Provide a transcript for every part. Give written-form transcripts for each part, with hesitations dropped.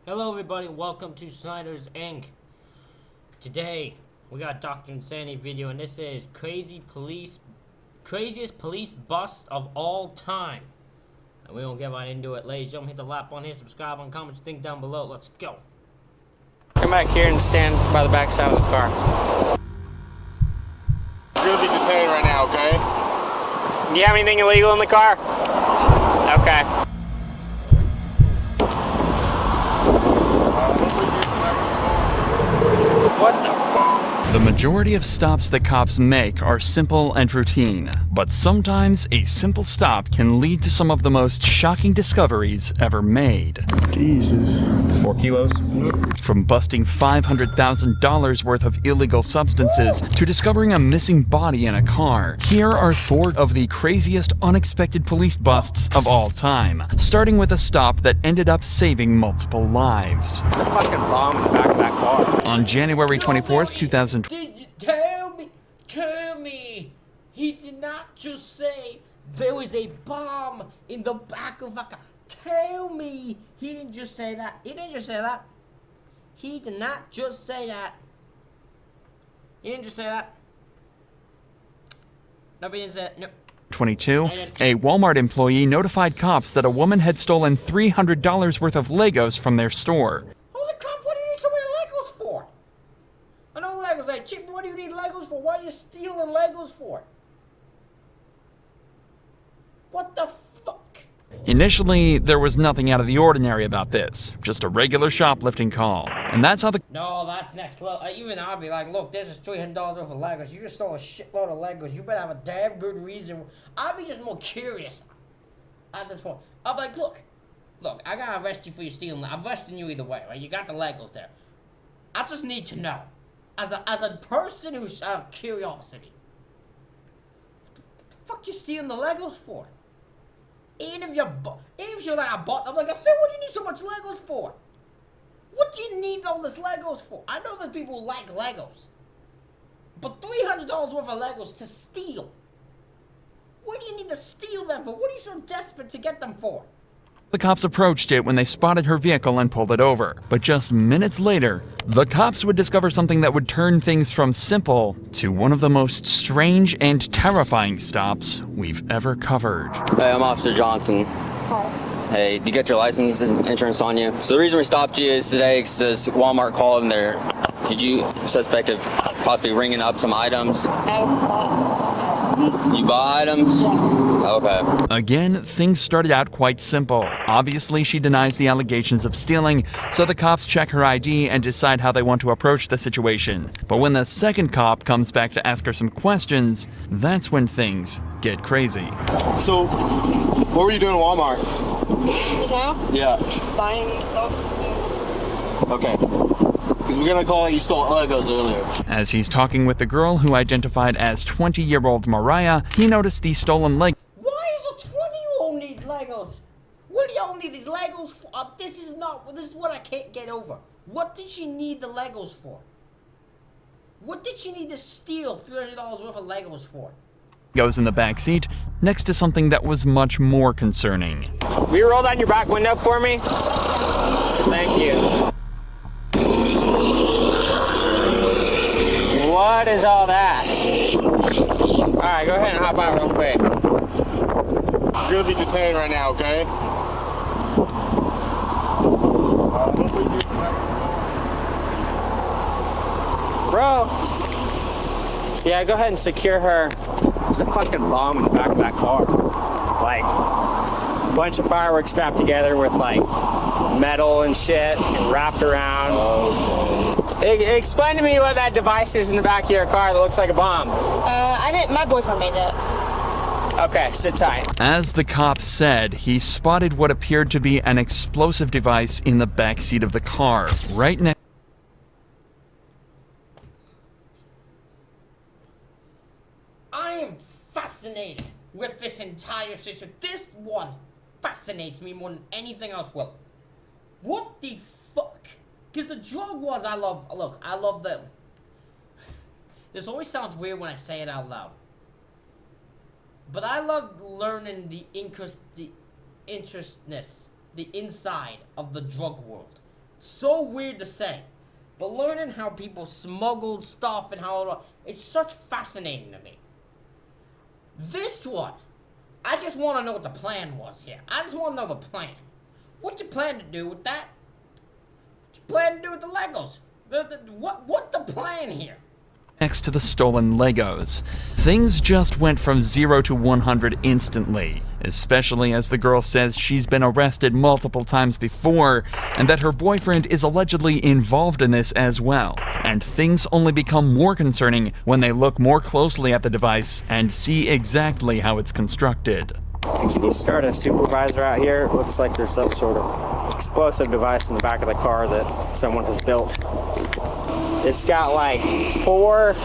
Hello everybody, welcome to Snyder's Inc. Today, we got Dr. Insanity video, and this is craziest police bust of all time. And we won't get right into it. Ladies and gentlemen, hit the like button, hit subscribe, and comment your thing down below. Let's go. Come back here and stand by the back side of the car. You're gonna be detained right now, okay? Do you have anything illegal in the car? Okay. What the fuck? The majority of stops that cops make are simple and routine, but sometimes a simple stop can lead to some of the most shocking discoveries ever made. Jesus. 4 kilos? From busting $500,000 worth of illegal substances to discovering a missing body in a car, here are 4 of the craziest unexpected police busts of all time, starting with a stop that ended up saving multiple lives. There's a fucking bomb in the back of that car. On January 24th, 2020, Did you tell me, he did not just say there was a bomb in the back of a car. Tell me, he didn't just say that. He didn't just say that. He did not just say that. He didn't just say that. No, he didn't say that. No. 22, a Walmart employee notified cops that a woman had stolen $300 worth of Legos from their store. Holy crap, what do you need so many Legos for? I know Legos ain't cheap, but what do you need Legos for? What are you stealing Legos for? What the fuck? Initially, there was nothing out of the ordinary about this, just a regular shoplifting call. And that's how the No, that's next level. Even I'd be like, look, this is $300 worth of Legos. You just stole a shitload of Legos. You better have a damn good reason. I'd be just more curious at this point. I'd be like, look, I gotta arrest you for you stealing. I'm arresting you either way, right? You got the Legos there. I just need to know, as a person who's out of curiosity, what the fuck you stealing the Legos for? Even if you're like, I bought them, like, I still, what do you need so much Legos for? What do you need all this Legos for? I know that people like Legos, but $300 worth of Legos to steal. What do you need to steal them for? What are you so desperate to get them for? cops approached it when they spotted her vehicle and pulled it over. But just minutes later, the cops would discover something that would turn things from simple to one of the most strange and terrifying stops we've ever covered. Hey, I'm Officer Johnson. Hi. Hey, you got your license and insurance on you? So the reason we stopped you is today because this Walmart called and they're suspect of possibly ringing up some items. You bought items? Okay. Again, things started out quite simple. Obviously, she denies the allegations of stealing, so the cops check her ID and decide how they want to approach the situation. But when the second cop comes back to ask her some questions, that's when things get crazy. So, what were you doing at Walmart? Just now? Yeah. Buying stuff. Okay. Because we're gonna call it you stole Legos earlier. As he's talking with the girl who identified as 20-year-old Mariah, he noticed the stolen leg. Why is a 20-year-old need Legos? What do y'all need these Legos for? This is what I can't get over. What did she need the Legos for? What did she need to steal $300 worth of Legos for? Goes in the back seat next to something that was much more concerning. Will you roll down your back window for me? Thank you. What is all that? Alright, go ahead and hop out real quick. You're gonna be detained right now, okay? Bro. Yeah, go ahead and secure her. There's a fucking bomb in the back of that car. Like, a bunch of fireworks strapped together with, like, metal and shit and wrapped around. Explain to me what that device is in the back of your car that looks like a bomb. My boyfriend made that. Okay, sit tight. As the cop said, he spotted what appeared to be an explosive device in the back seat of the car, right next. I am fascinated with this entire situation. This one fascinates me more than anything else will. What the fuck? Because the drug ones I love, look, I love them. This always sounds weird when I say it out loud. But I love learning the interestness, the inside of the drug world. So weird to say. But learning how people smuggled stuff and how it's such fascinating to me. This one, I just want to know what the plan was here. I just want to know the plan. What you plan to do with that? What you plan to do with the Legos? What the plan here? Next to the stolen Legos, things just went from 0 to 100 instantly, especially as the girl says she's been arrested multiple times before and that her boyfriend is allegedly involved in this as well. And things only become more concerning when they look more closely at the device and see exactly how it's constructed. Can you start a supervisor out here? It looks like there's some sort of explosive device in the back of the car that someone has built. It's got like 4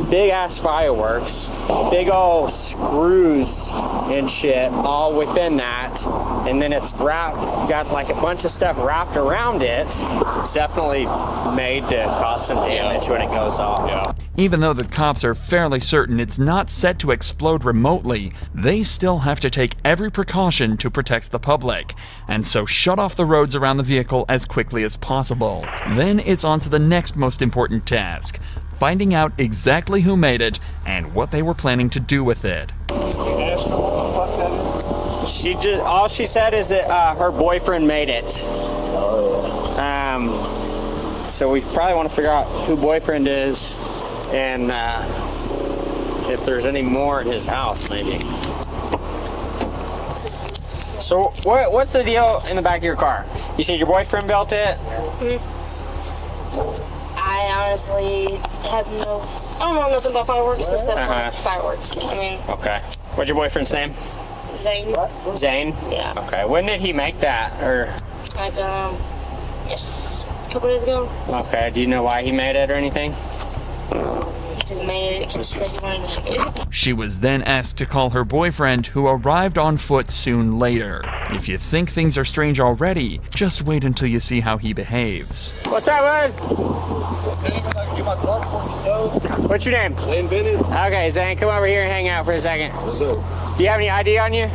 big ass fireworks, big old screws and shit all within that, and then it's got like a bunch of stuff wrapped around it. It's definitely made to cause some damage when it goes off. Yeah. Even though the cops are fairly certain it's not set to explode remotely, they still have to take every precaution to protect the public, and so shut off the roads around the vehicle as quickly as possible. Then it's on to the next most important task, finding out exactly who made it and what they were planning to do with it. All she said is that her boyfriend made it. So we probably want to figure out who boyfriend is and if there's any more in his house, maybe. So what's the deal in the back of your car? You said your boyfriend built it? I honestly have I don't know nothing about fireworks except for fireworks. I mean. Okay. What's your boyfriend's name? Zane. Zane? Yeah. Okay. When did he make that? Or Like, yes, a couple days ago. Okay. Do you know why he made it or anything? He just made it because he said he wanted to make it. She was then asked to call her boyfriend, who arrived on foot soon later. If you think things are strange already, just wait until you see how he behaves. What's up, bud? What's your name? Zane Bennett. Okay, Zane, come over here and hang out for a second. What's up? Do you have any ID on you?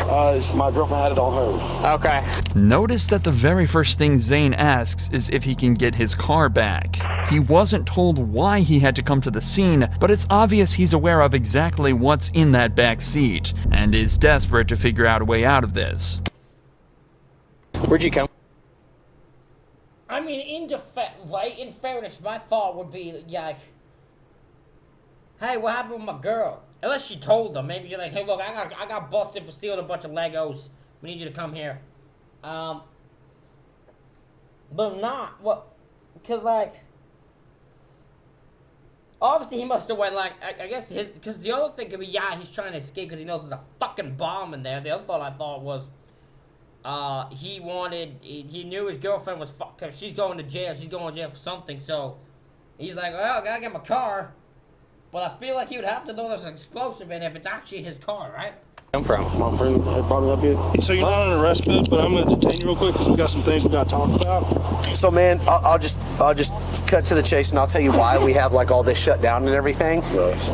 My girlfriend had it on her. Okay. Notice that the very first thing Zane asks is if he can get his car back. He wasn't told why he had to come to the scene, but it's obvious he's aware of exactly what's in that back seat, and is desperate to figure out a way out of this. Where'd you come? I mean, in fairness, my thought would be, like, hey, what happened with my girl? Unless she told them. Maybe you're like, hey, look, I got busted for stealing a bunch of Legos. We need you to come here. But not, what, because, like, obviously he must have went, like, I guess because the other thing could be, yeah, he's trying to escape because he knows there's a fucking bomb in there. The other thought I thought was, he knew his girlfriend was because she's going to jail. She's going to jail for something, so he's like, well, I gotta get my car. But I feel like he would have to know there's an explosive in it if it's actually his car, right? Come from? My friend had brought it up here. So you're not on an arrest bit, but I'm gonna detain you real quick because we got some things we gotta talk about. So man, I'll just cut to the chase and I'll tell you why we have like all this shut down and everything.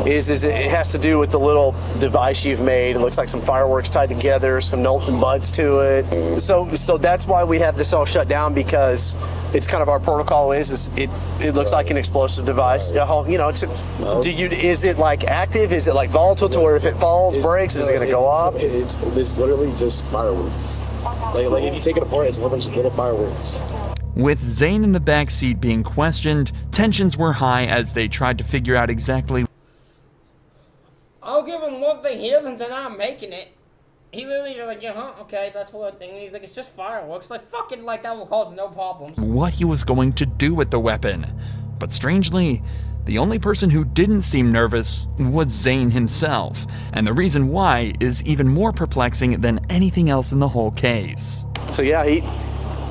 Is it has to do with the little device you've made. It looks like some fireworks tied together, some nuts and buds to it. So that's why we have this all shut down, because it's kind of our protocol is it looks like an explosive device. You know, is it like active? Is it like volatile to where if it falls, breaks, is it gonna go off? It's literally just fireworks. Like if you take it apart, it's a bunch of little fireworks. With Zane in the backseat being questioned, tensions were high as they tried to figure out exactly. I'll give him one thing, he doesn't deny making it. He literally just like, yeah, okay, that's one thing. And he's like, it's just fireworks. Like, fucking, like, that will cause no problems. What he was going to do with the weapon. But strangely, the only person who didn't seem nervous was Zane himself. And the reason why is even more perplexing than anything else in the whole case. So yeah,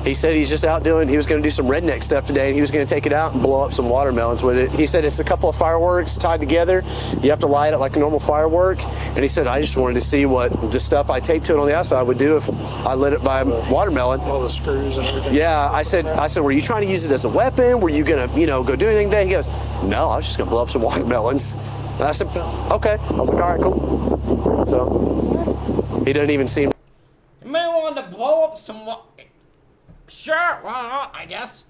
he said he's just out he was going to do some redneck stuff today, and he was going to take it out and blow up some watermelons with it. He said it's a couple of fireworks tied together. You have to light it like a normal firework. And he said, I just wanted to see what the stuff I taped to it on the outside would do if I lit it by a watermelon. All the screws and everything. Yeah, I said, were you trying to use it as a weapon? Were you going to, go do anything today? He goes, no, I was just going to blow up some watermelons. And I said, okay. I was like, all right, cool. So he doesn't even seem. The man wanted to blow up some. Sure, why not, I guess.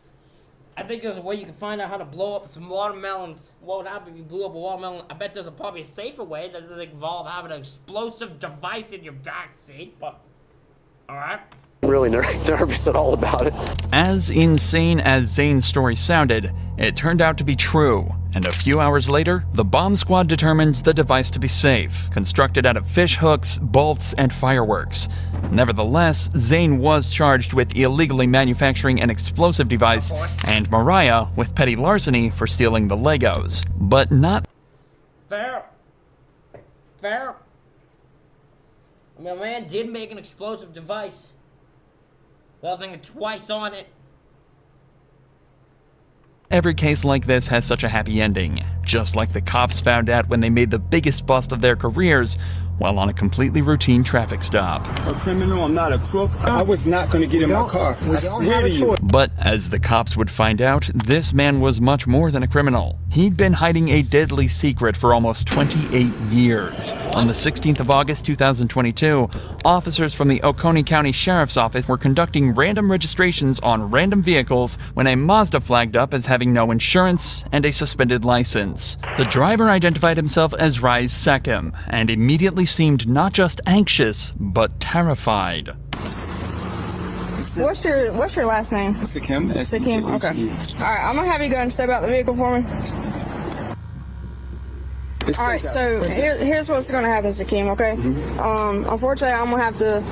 I think there's a way you can find out how to blow up some watermelons. What would happen if you blew up a watermelon? I bet there's probably a safer way that doesn't involve having an explosive device in your back seat, but... Alright. I'm really nervous at all about it. As insane as Zane's story sounded, it turned out to be true, and a few hours later, the bomb squad determined the device to be safe, constructed out of fish hooks, bolts, and fireworks. Nevertheless, Zane was charged with illegally manufacturing an explosive device, and Mariah with petty larceny for stealing the Legos. But not... Fair. Fair. I mean, a man did make an explosive device. Without thinking twice on it. every case like this has such a happy ending, just like the cops found out when they made the biggest bust of their careers while on a completely routine traffic stop. A criminal, I'm not a crook. I was not going to get in my car. I swear to you. But as the cops would find out, this man was much more than a criminal. He'd been hiding a deadly secret for almost 28 years. On the 16th of August 2022, officers from the Oconee County Sheriff's Office were conducting random registrations on random vehicles when a Mazda flagged up as having no insurance and a suspended license. The driver identified himself as Rise Seckham and immediately seemed not just anxious, but terrified. What's your last name? Sikkim. Sikkim, okay. Alright, I'm gonna have you go and step out the vehicle for me. Alright, so here's what's gonna happen, Sikkim, okay? Unfortunately, I'm gonna have to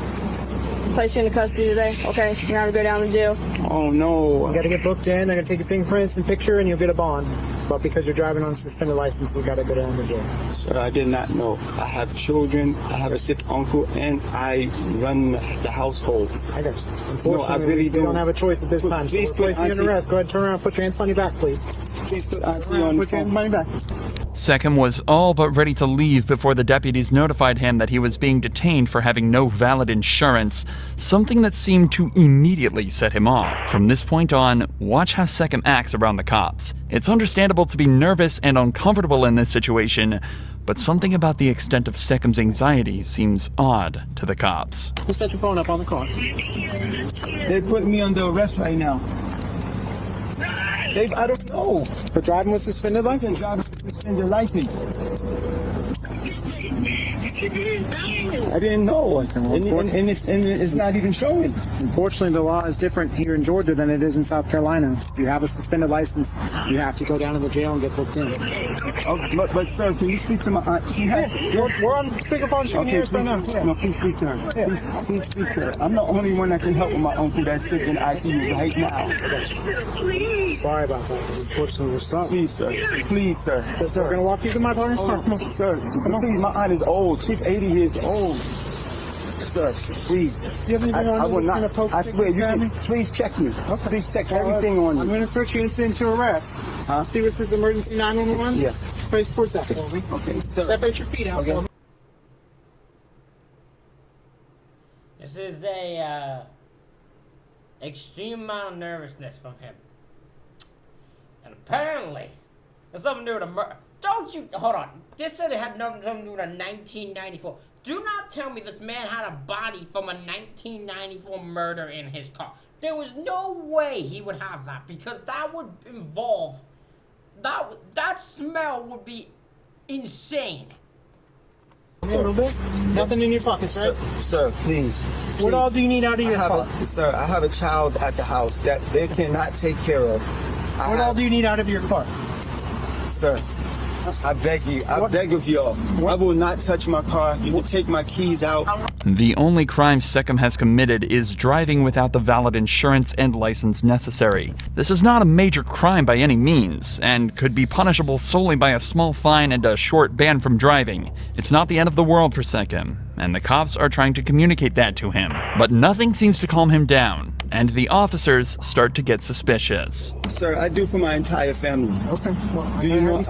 place you into custody today, okay? You're gonna have to go down to jail. Oh no. You gotta get booked in, they're gonna take your fingerprints and picture, and you'll get a bond. But because you're driving on a suspended license, we gotta go down to jail. Sir, I did not know. I have children, I have a sick uncle, and I run the household. I got you. Unfortunately, No, I really we do. don't have a choice at this time. Please so we're placing you in Auntie- arrest. Go ahead, turn around, put your hands behind your back, please. Please put Auntie Turn around, on the put your hands phone. behind your back. Seckham was all but ready to leave before the deputies notified him that he was being detained for having no valid insurance, something that seemed to immediately set him off. From this point on, watch how Seckham acts around the cops. It's understandable to be nervous and uncomfortable in this situation, but something about the extent of Seckham's anxiety seems odd to the cops. Just set your phone up on the car. They're putting me under arrest right now. I don't know. For driving with suspended license. Driving with suspended license. I didn't know. And it's not even showing. Unfortunately, the law is different here in Georgia than it is in South Carolina. If you have a suspended license, you have to go down to the jail and get booked in. Oh, but sir, can you speak to my aunt? She has, We're on speakerphone. She can hear us right now. Yeah. No, please speak to her. Please speak to her. I'm the only one that can help with my uncle that's sick in ICU right now. Sorry about that. Unfortunately, we're stuck. Please, sir. Please, sir. We're going to walk you to my partner's car. Come on. Sir, please, my aunt is old. She's 80 years old. Sir, please. Do you have anything on I you will that's not. gonna poke I swear, you sickness at can. me? Please check me. Okay. Please check everything on I'm you. going to search you incident to arrest. See what's this emergency 911? Yeah. Face towards that for me. Okay, sir. Separate your feet out for me. This is a extreme amount of nervousness from him. And apparently, there's something to do with a murder. Don't you, hold on. This said it had nothing to do with a 1994. Do not tell me this man had a body from a 1994 murder in his car. There was no way he would have that, because that would involve, that smell would be insane. A little bit. Nothing in your pockets, right? Sir, please. What all do you need out of your car? Sir, I have a child at the house that they cannot take care of. What all do you need out of your car? Sir, I beg you. I beg of y'all. I will not touch my car. You will take my keys out. The only crime Seckham has committed is driving without the valid insurance and license necessary. This is not a major crime by any means, and could be punishable solely by a small fine and a short ban from driving. It's not the end of the world for Seckham, and the cops are trying to communicate that to him. But nothing seems to calm him down, and the officers start to get suspicious. Sir, I do for my entire family. Okay. Well, Do you know?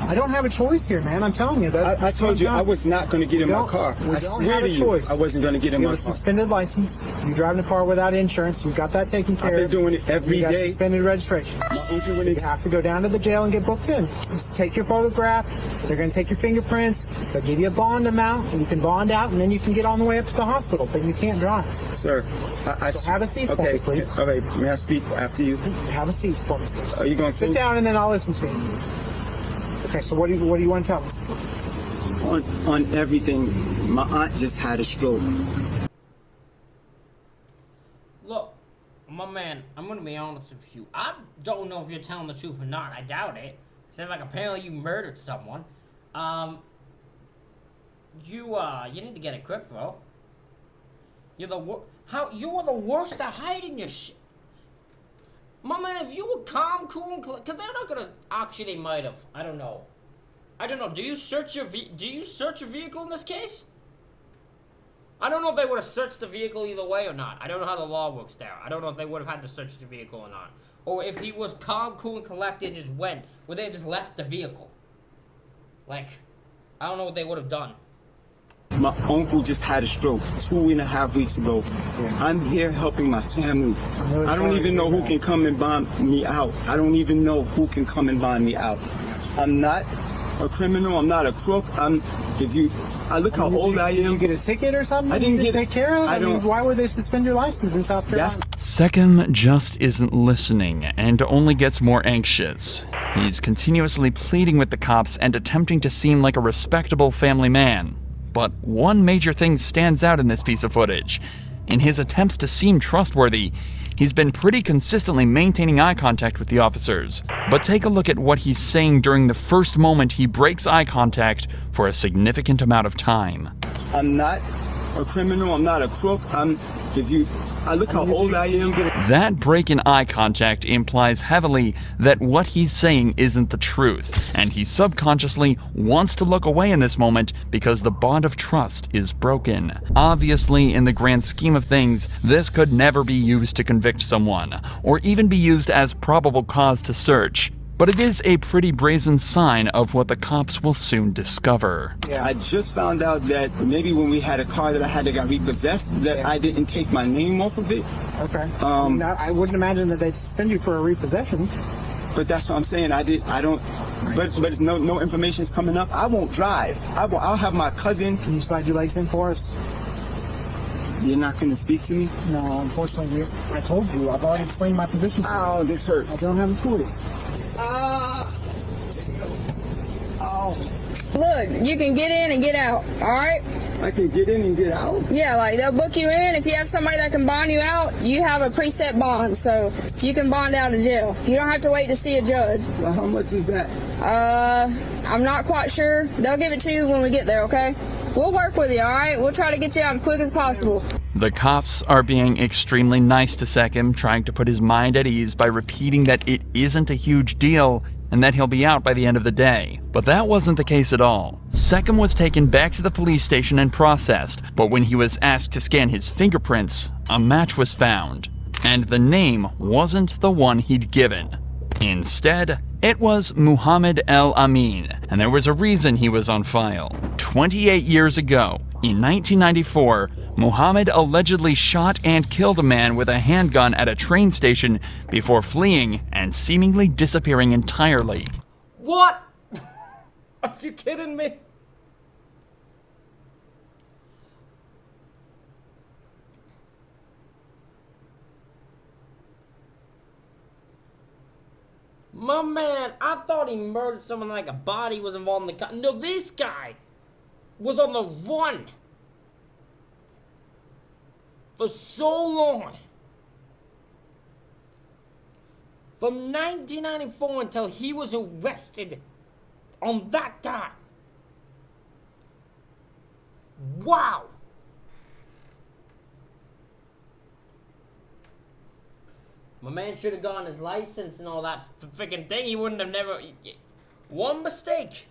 I don't have a choice here, man. I'm telling you that. I told you I was not going to get in my car. We I don't swear have to a you, choice. I wasn't going to get in You my have a car. suspended license. You're driving a car without insurance. You've got that taken care of. I've been doing it every you got day. Suspended registration. You have to go down to the jail and get booked in. Just take your photograph. They're going to take your fingerprints. They'll give you a bond amount, and you can bond out. out, and then you can get on the way up to the hospital. But you can't drive. Sir, So have a seat for me, please. Okay, may I speak after you? Have a seat for me. Are you going to Sit down, and then I'll listen to you. Okay, so what do you want to tell me? On everything, my aunt just had a stroke. Look, my man, I'm gonna be honest with you. I don't know if you're telling the truth or not. I doubt it. Sounds like apparently you murdered someone. You need to get a grip, bro. You were the worst at hiding your shit. My man, if you were calm, cool, and because they're not gonna. Actually, they might have. I don't know. Do you search your vehicle in this case? I don't know if they would have searched the vehicle either way or not. I don't know how the law works there. I don't know if they would have had to search the vehicle or not. Or if he was calm, cool, and collected and just went, would they have just left the vehicle? Like, I don't know what they would have done. My uncle just had a stroke 2.5 weeks ago. I'm here helping my family. I don't even know who can come and buy me out. I don't even know who can come and buy me out. I'm not a criminal. I'm not a crook. I look how old I am. Did you get a ticket or something? I didn't get take care of. I mean, why would they suspend your license in South Carolina? Sechem just isn't listening and only gets more anxious. He's continuously pleading with the cops and attempting to seem like a respectable family man. But one major thing stands out in this piece of footage. In his attempts to seem trustworthy, he's been pretty consistently maintaining eye contact with the officers. But take a look at what he's saying during the first moment he breaks eye contact for a significant amount of time. I'm not a criminal. I'm not a crook. I look how old I am. That break in eye contact implies heavily that what he's saying isn't the truth, and he subconsciously wants to look away in this moment because the bond of trust is broken. Obviously, in the grand scheme of things, this could never be used to convict someone, or even be used as probable cause to search. But it is a pretty brazen sign of what the cops will soon discover. Yeah. I just found out that maybe when we had a car that I had that got repossessed, that I didn't take my name off of it. Okay. I wouldn't imagine that they'd suspend you for a repossession. But that's what I'm saying. But it's no information's coming up. I won't drive. I'll have my cousin. Can you slide your legs in for us? You're not going to speak to me? No, unfortunately, I told you. I've already explained my position. Oh, this hurts. I don't have a choice. Look, you can get in and get out, alright? I can get in and get out? Yeah, like they'll book you in. If you have somebody that can bond you out, you have a preset bond, so you can bond out of jail. You don't have to wait to see a judge. Well, how much is that? I'm not quite sure. They'll give it to you when we get there, okay? We'll work with you, alright? We'll try to get you out as quick as possible. The cops are being extremely nice to Sechem, trying to put his mind at ease by repeating that it isn't a huge deal and that he'll be out by the end of the day. But that wasn't the case at all. Sechem was taken back to the police station and processed, but when he was asked to scan his fingerprints, a match was found, and the name wasn't the one he'd given. Instead, it was Muhammad El Amin, and there was a reason he was on file. 28 years ago, in 1994, Muhammad allegedly shot and killed a man with a handgun at a train station before fleeing and seemingly disappearing entirely. What? Are you kidding me? My man, I thought he murdered someone like a body was involved in the... No, this guy was on the run for so long. From 1994 until he was arrested on that time. Wow. My man should have gotten his license and all that freaking thing. He wouldn't have never... One mistake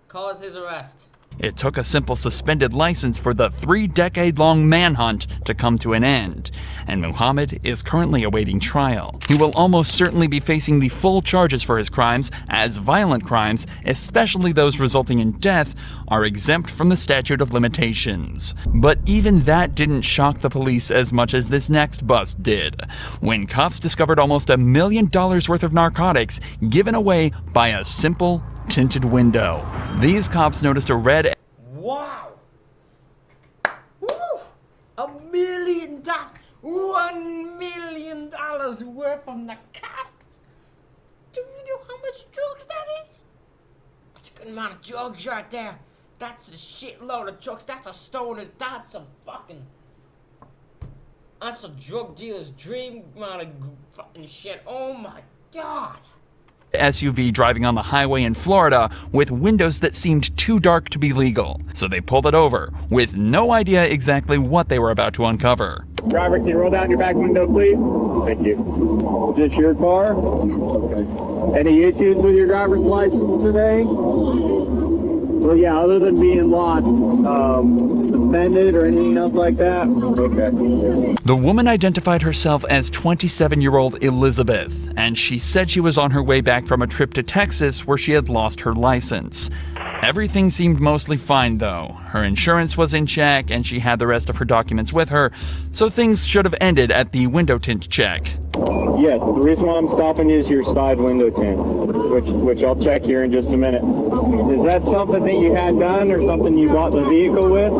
caused his arrest. It took a simple suspended license for the 3-decade-long manhunt to come to an end, and Muhammad is currently awaiting trial. He will almost certainly be facing the full charges for his crimes, as violent crimes, especially those resulting in death, are exempt from the statute of limitations. But even that didn't shock the police as much as this next bust did, when cops discovered almost $1 million worth of narcotics given away by a simple tinted window. These cops noticed a red... $2,000 worth of narcotics. Do you know how much drugs that is? That's a good amount of drugs right there. That's a shitload of drugs. That's a stoner. That's a drug dealer's dream amount of fucking shit. Oh my God. SUV driving on the highway in Florida with windows that seemed too dark to be legal. So they pulled it over with no idea exactly what they were about to uncover. Driver, can you roll down your back window, please? Thank you. Is this your car? Okay. Any issues with your driver's license today? Well, yeah, other than being lost, suspended or anything else like that? Okay. The woman identified herself as 27-year-old Elizabeth, and she said she was on her way back from a trip to Texas where she had lost her license. Everything seemed mostly fine though. Her insurance was in check and she had the rest of her documents with her, so things should have ended at the window tint check. Yes, the reason why I'm stopping is your side window tint, which I'll check here in just a minute. Is that something that you had done or something you bought the vehicle with?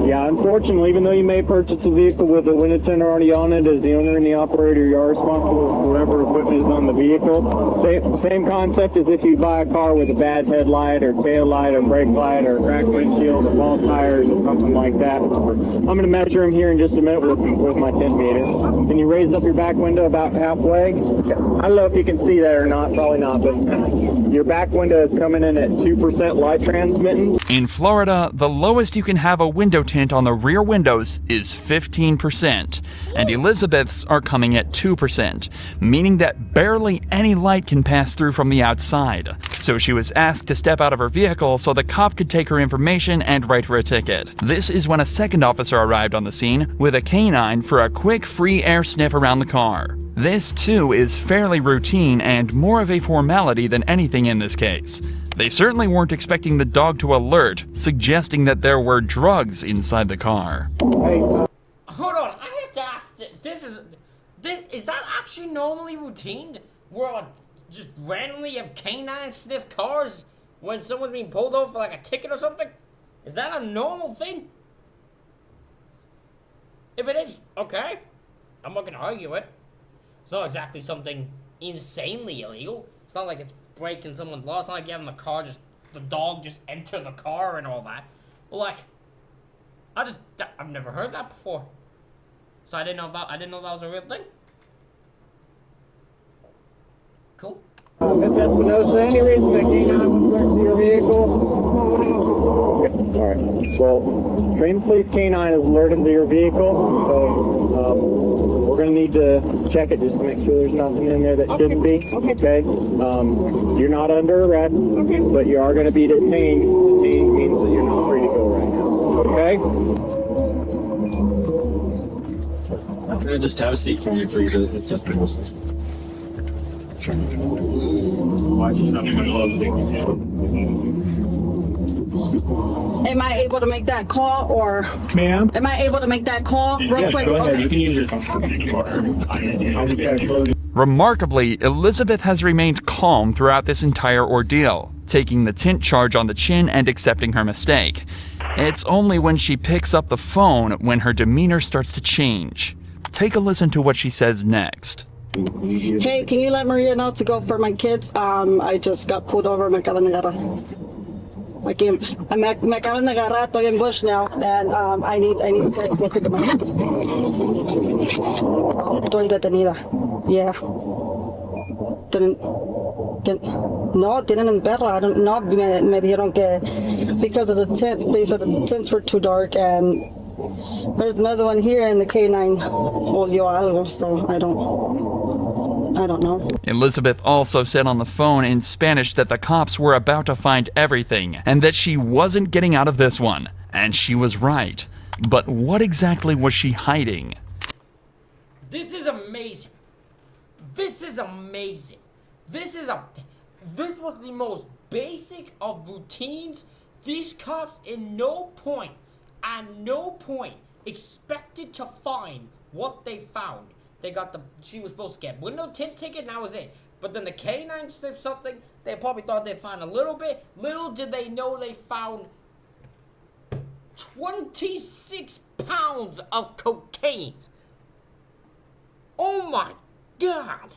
Yeah, unfortunately, even though you may purchase a vehicle with a window tint already on it, as the owner and the operator, you are responsible for whatever equipment is on the vehicle. Same concept as if you buy a car with a bad headlight or tail light or brake light or cracked windshield or bald tires or something like that. I'm going to measure them here in just a minute with my tint meter. Can you raise up your back window about halfway? I don't know if you can see that or not, probably not, but your back window is coming in at 2% light transmittance. In Florida, the lowest you can have a window tint on the rear windows is 15%, and Elizabeth's are coming at 2%, meaning that barely any light can pass through from the outside. So she was asked to step out of her vehicle so the cop could take her information and write her a ticket. This is when a second officer arrived on the scene with a canine for a quick free air sniff around the car. This too is fairly routine and more of a formality than anything in this case. They certainly weren't expecting the dog to alert, suggesting that there were drugs inside the car. Hold on, I have to ask, is that actually normally routine? Where I just randomly have canines sniff cars when someone's being pulled over for like a ticket or something? Is that a normal thing? If it is, okay. I'm not gonna argue it. It's not exactly something insanely illegal. It's not like it's breaking someone's law. It's not like you having the dog just enter the car and all that. But like, I've never heard that before. So I didn't know that was a real thing. Cool. Miss Espinosa, any reason that canine was brought to your vehicle? Okay, all right. Well, trained police canine is alerted to your vehicle, so we're going to need to check it just to make sure there's nothing in there that shouldn't be. Okay. You're not under arrest, but you are going to be detained. Detained means that you're not free to go right now. Okay? Can I just have a seat for you, please? It's just Am I able to make that call, or ma'am? Am I able to make that call real Yes, quick? go ahead. Okay. You can use your phone. Remarkably, Elizabeth has remained calm throughout this entire ordeal, taking the tint charge on the chin and accepting her mistake. It's only when she picks up the phone when her demeanor starts to change. Take a listen to what she says next. Hey, can you let Maria know to go for my kids? I just got pulled over. Me acaban de agarrar. Me acaban de agarrar. Estoy en Bush now, and I need to go pick up my kids. Estoy detenida. Yeah. No, tienen en perro. I don't know. Me dijeron que because of the tent, they said the tents were too dark, and there's another one here, and the canine olió algo, so I don't know. Elizabeth also said on the phone in Spanish that the cops were about to find everything and that she wasn't getting out of this one. And she was right. But what exactly was she hiding? This is amazing. This is amazing. This was the most basic of routines. These cops at no point expected to find what they found. She was supposed to get window tint ticket, and that was it. But then the canine sniffed something. They probably thought they'd find a little bit. Little did they know they found 26 pounds of cocaine. Oh Oh my God.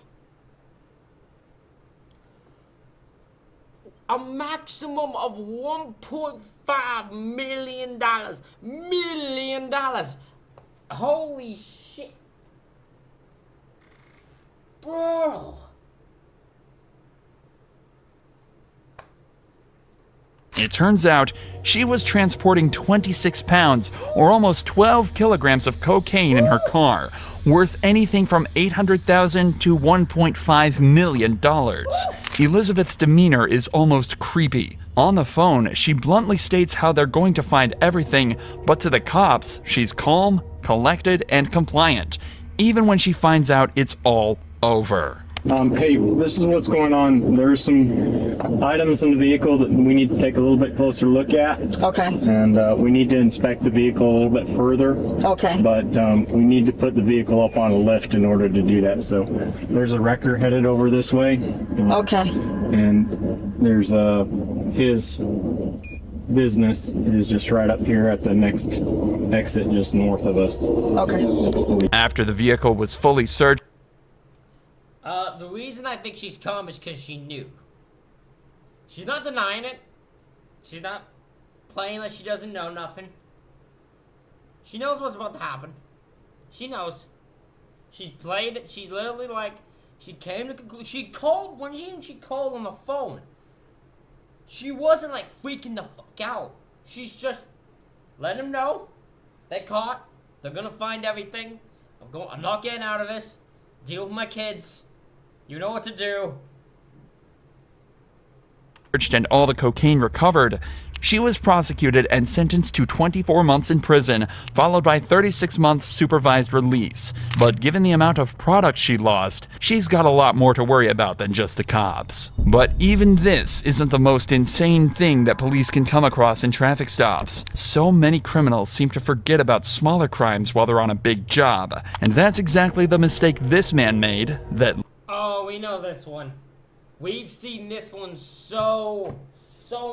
A maximum of $1.5 million. Holy shit. Bro. It turns out she was transporting 26 pounds, or almost 12 kilograms of cocaine in her car, worth anything from $800,000 to $1.5 million. Elizabeth's demeanor is almost creepy. On the phone, she bluntly states how they're going to find everything, but to the cops, she's calm, collected, and compliant, even when she finds out it's all over. Hey, this is what's going on. There's some items in the vehicle that we need to take a little bit closer look at. Okay. And we need to inspect the vehicle a little bit further. Okay. But we need to put the vehicle up on a lift in order to do that. So there's a wrecker headed over this way. Okay. And there's his business is just right up here at the next exit just north of us. Okay. After the vehicle was fully searched, The reason I think she's calm is because she knew. She's not denying it. She's not playing like she doesn't know nothing. She knows what's about to happen. She knows. She's played it. She's literally like, she came to conclusion. She called, when she called on the phone, she wasn't like freaking the fuck out. She's just letting him know they caught. They're gonna find everything. I'm not getting out of this. Deal with my kids. You know what to do. and all the cocaine recovered, she was prosecuted and sentenced to 24 months in prison, followed by 36 months supervised release. But given the amount of product she lost, she's got a lot more to worry about than just the cops. But even this isn't the most insane thing that police can come across in traffic stops. So many criminals seem to forget about smaller crimes while they're on a big job. And that's exactly the mistake this man made that... Oh, we know this one. We've seen this one so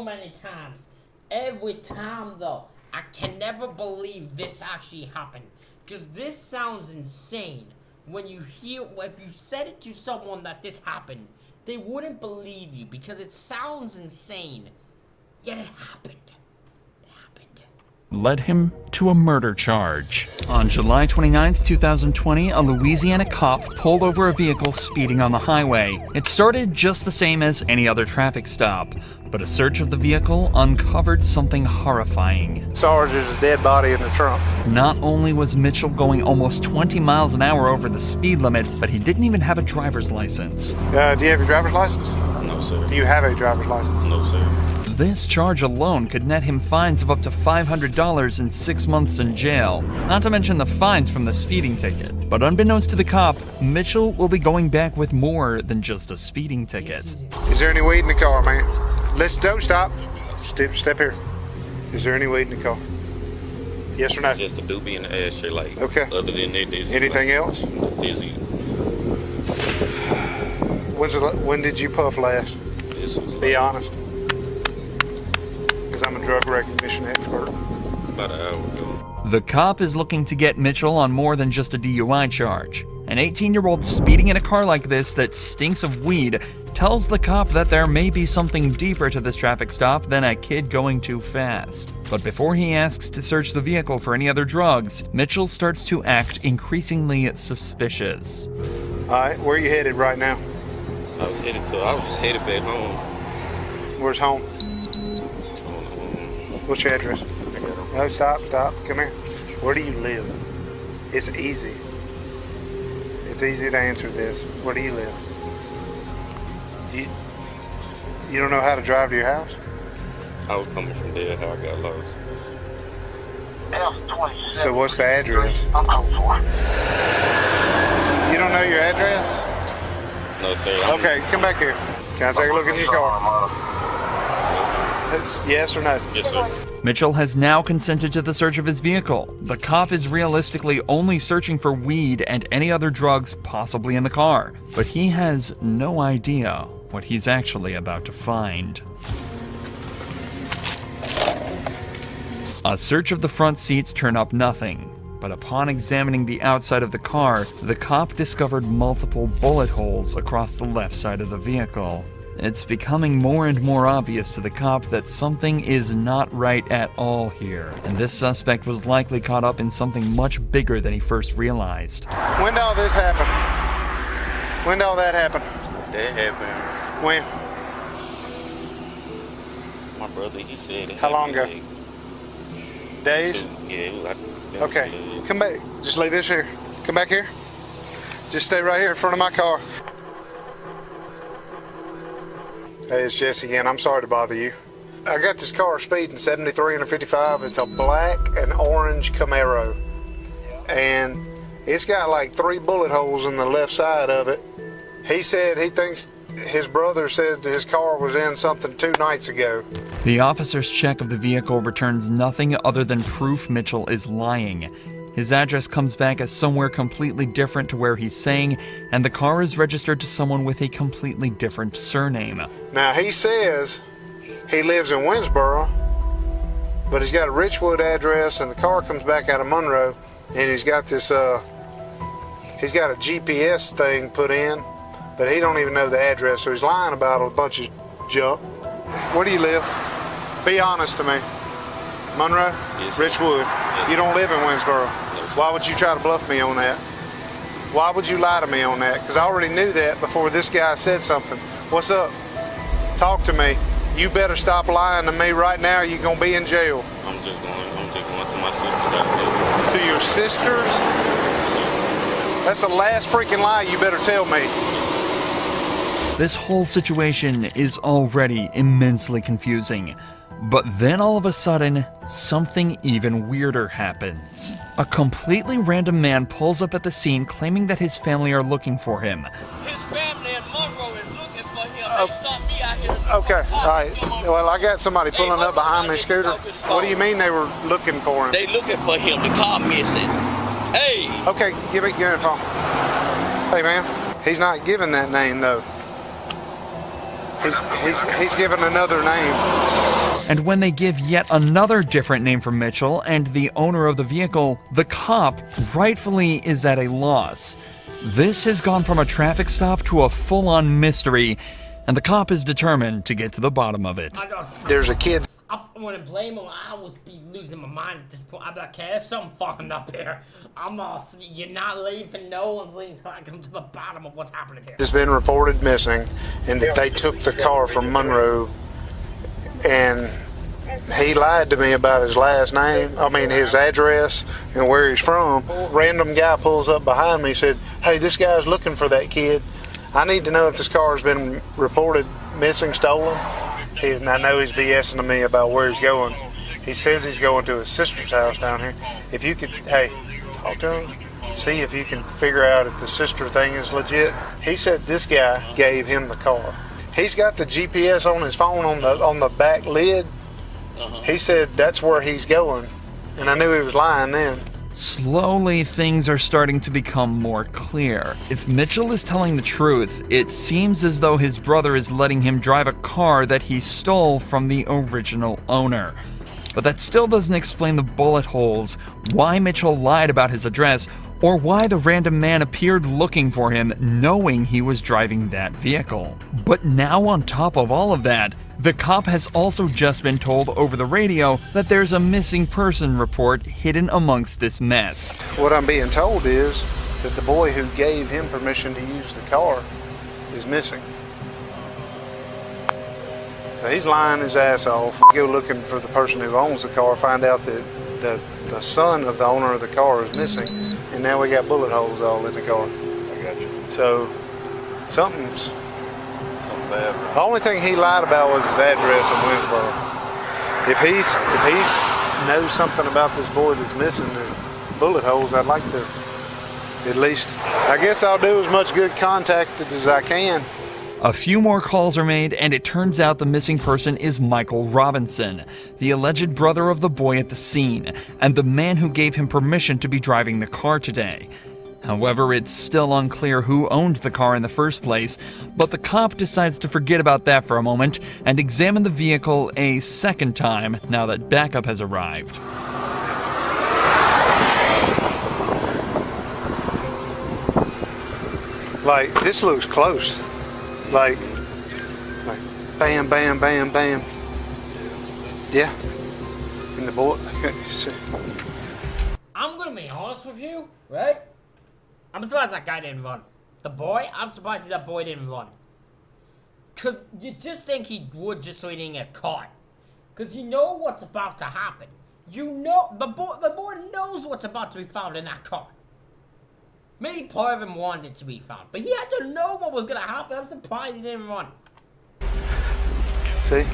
many times. Every time, though, I can never believe this actually happened. Because this sounds insane. When you hear, if you said it to someone that this happened, they wouldn't believe you because it sounds insane. Yet it happened. led him to a murder charge. On July 29, 2020, a Louisiana cop pulled over a vehicle speeding on the highway. It started just the same as any other traffic stop, but a search of the vehicle uncovered something horrifying. Sarge, there's a dead body in the trunk. Not only was Mitchell going almost 20 miles an hour over the speed limit, but he didn't even have a driver's license. Do you have your driver's license? No, sir. Do you have a driver's license? No, sir. This charge alone could net him fines of up to $500 and 6 months in jail, not to mention the fines from the speeding ticket. But unbeknownst to the cop, Mitchell will be going back with more than just a speeding ticket. Is there any weed in the car, man? Don't stop. Step here. Is there any weed in the car? Yes or no? Just a doobie in the ashtray, like. Okay. Other than that, there's anything else? Dizzy. When did you puff last? Be honest. Because I'm a drug recognition expert. About an hour ago. The cop is looking to get Mitchell on more than just a DUI charge. An 18-year-old speeding in a car like this that stinks of weed tells the cop that there may be something deeper to this traffic stop than a kid going too fast. But before he asks to search the vehicle for any other drugs, Mitchell starts to act increasingly suspicious. All right, where are you headed right now? I was headed back home. Where's home? What's your address? No, stop. Come here. Where do you live? It's easy. It's easy to answer this. Where do you live? You don't know how to drive to your house? I was coming from there, how I got lost. So what's the address? You don't know your address? No, sir. Okay, come back here. Can I take a look in your car? Yes or no? Yes, sir. Mitchell has now consented to the search of his vehicle. The cop is realistically only searching for weed and any other drugs possibly in the car, but he has no idea what he's actually about to find. A search of the front seats turn up nothing, but upon examining the outside of the car, the cop discovered multiple bullet holes across the left side of the vehicle. It's becoming more and more obvious to the cop that something is not right at all here, and this suspect was likely caught up in something much bigger than he first realized. When did all this happen? When did all that happen? That happened. When? My brother, he said it. How long ago? Days? Yeah, it was like. Okay, come back. Just leave this here. Come back here. Just stay right here in front of my car. Hey, it's Jesse again. I'm sorry to bother you. I got this car speeding 73 and a 55. It's a black and orange Camaro. And it's got like 3 bullet holes in the left side of it. He said he thinks his brother said his car was in something 2 nights ago. The officer's check of the vehicle returns nothing other than proof Mitchell is lying. His address comes back as somewhere completely different to where he's saying, and the car is registered to someone with a completely different surname. Now he says he lives in Winsboro, but he's got a Richwood address, and the car comes back out of Monroe, and he's got this he's got a GPS thing put in, but he don't even know the address, so he's lying about a bunch of junk. Where do you live? Be honest to me. Monroe? Yes, Richwood. Yes, you don't live in Winsboro. No, why would you try to bluff me on that? Why would you lie to me on that? Because I already knew that before this guy said something. What's up? Talk to me. You better stop lying to me right now, or you're going to be in jail. I'm just going to my sister's house. To your sister's? That's the last freaking lie you better tell me. This whole situation is already immensely confusing. But then all of a sudden, something even weirder happens. A completely random man pulls up at the scene claiming that his family are looking for him. His family in Monroe is looking for him. They sought me out here to Okay, all right. Well, I got somebody pulling up behind me, Scooter. What do you mean they were looking for him? They looking for him. The car missing. Hey. Okay, give me the phone. Hey, man, he's not giving that name, though. He's given another name. And when they give yet another different name for Mitchell and the owner of the vehicle, the cop rightfully is at a loss. This has gone from a traffic stop to a full-on mystery, and the cop is determined to get to the bottom of it. There's a kid. I want to blame him. I was be losing my mind at this point. I'm like, okay, there's something fucking up here. You're not leaving. No one's leaving until I come to the bottom of what's happening here. Has been reported missing, and that they took the car from Monroe, and he lied to me about his last name, his address and where he's from. Random guy pulls up behind me, said, hey, this guy's looking for that kid. I need to know if this car has been reported missing, stolen. And I know he's BSing to me about where he's going. He says he's going to his sister's house down here. If you could, hey, talk to him, see if you can figure out if the sister thing is legit. He said this guy gave him the car. He's got the GPS on his phone on the back lid. He said that's where he's going, and I knew he was lying then. Slowly, things are starting to become more clear. If Mitchell is telling the truth, it seems as though his brother is letting him drive a car that he stole from the original owner. But that still doesn't explain the bullet holes, why Mitchell lied about his address, or why the random man appeared looking for him knowing he was driving that vehicle. But now on top of all of that, the cop has also just been told over the radio that there's a missing person report hidden amongst this mess. What I'm being told is that the boy who gave him permission to use the car is missing. So he's lying his ass off. Go looking for the person who owns the car, find out that the son of the owner of the car is missing, and now we got bullet holes all in the car. I got you. So something's bad. The only thing he lied about was his address in Winsboro. If he's knows something about this boy that's missing the bullet holes, I'd like to at least, I guess I'll do as much good contacted as I can. A few more calls are made, and it turns out the missing person is Michael Robinson, the alleged brother of the boy at the scene, and the man who gave him permission to be driving the car today. However, it's still unclear who owned the car in the first place, but the cop decides to forget about that for a moment and examine the vehicle a second time now that backup has arrived. Like, this looks close. Like bam, bam, bam, bam. Yeah. And the boy. I'm gonna be honest with you, right? I'm surprised that guy didn't run. The boy, I'm surprised that boy didn't run. Cause you just think he would just so he didn't get caught. Cause you know what's about to happen. You know, the boy knows what's about to be found in that car. Maybe part of him wanted it to be found, but he had to know what was gonna happen. I'm surprised he didn't run. See?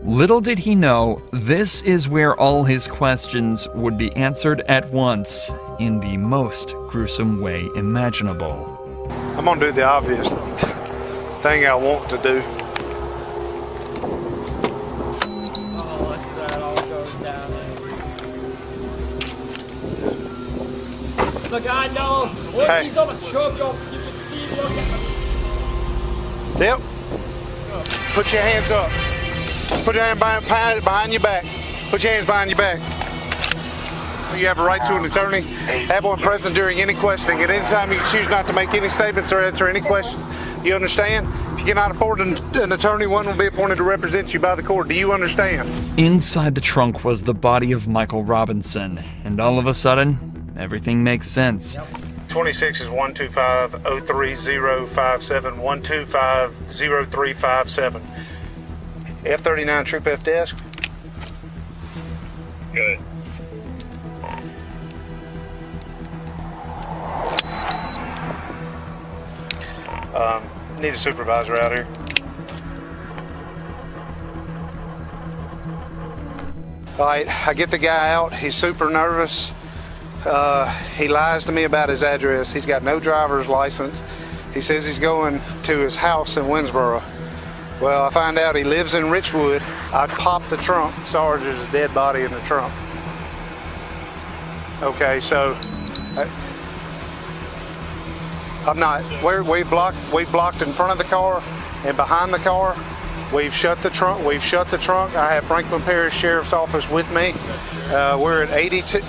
Little did he know, this is where all his questions would be answered at once, in the most gruesome way imaginable. I'm gonna do the obvious thing I want to do. Oh, let's see that all goes down there. The guy knows. Once he's on the truck, you can see look at the... Yep. Put your hands up. Put your hand behind your back. Put your hands behind your back. You have a right to an attorney. Have one present during any questioning. At any time, you can choose not to make any statements or answer any questions. You understand? If you cannot afford an attorney, one will be appointed to represent you by the court. Do you understand? Inside the trunk was the body of Michael Robinson, and all of a sudden, everything makes sense. 26 is 125-03057, 125-0357. F39 Troop F desk. Good. Need a supervisor out here. All right, I get the guy out. He's super nervous. He lies to me about his address. He's got no driver's license. He says he's going to his house in Winsboro. Well, I find out he lives in Richwood. I pop the trunk. Sarge, there's a dead body in the trunk. Okay, so I'm not. We've blocked in front of the car and behind the car. We've shut the trunk. I have Franklin Parish Sheriff's Office with me. We're at 82.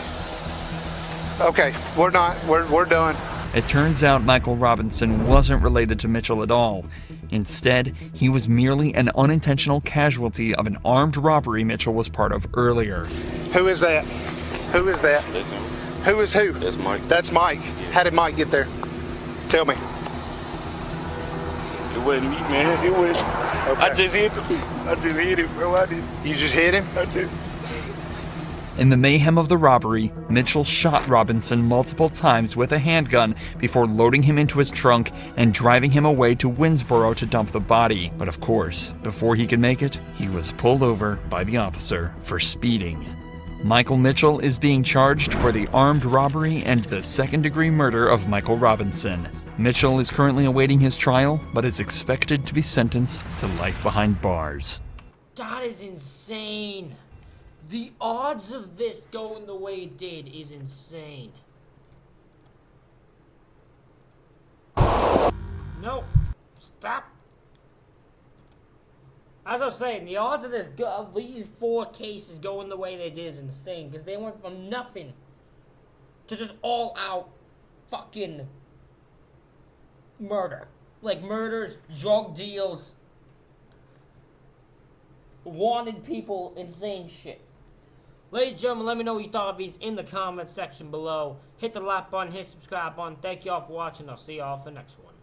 Okay, we're done. It turns out Michael Robinson wasn't related to Mitchell at all. Instead, he was merely an unintentional casualty of an armed robbery Mitchell was part of earlier. Who is that? Who is that? Listen. Who is who? That's Mike. That's Mike. How did Mike get there? Tell me. It wasn't me, man. It was. Okay. I just hit him, bro. I did. You just hit him? I did. In the mayhem of the robbery, Mitchell shot Robinson multiple times with a handgun before loading him into his trunk and driving him away to Winsboro to dump the body. But of course, before he could make it, he was pulled over by the officer for speeding. Michael Mitchell is being charged for the armed robbery and the second-degree murder of Michael Robinson. Mitchell is currently awaiting his trial, but is expected to be sentenced to life behind bars. That is insane. The odds of this going the way it did is insane. Nope. Stop. As I was saying, the odds of these 4 cases going the way they did is insane. Because they went from nothing to just all out fucking murder. Like murders, drug deals, wanted people, insane shit. Ladies and gentlemen, let me know what you thought of these in the comment section below. Hit the like button, hit subscribe button. Thank y'all for watching. I'll see y'all for the next one.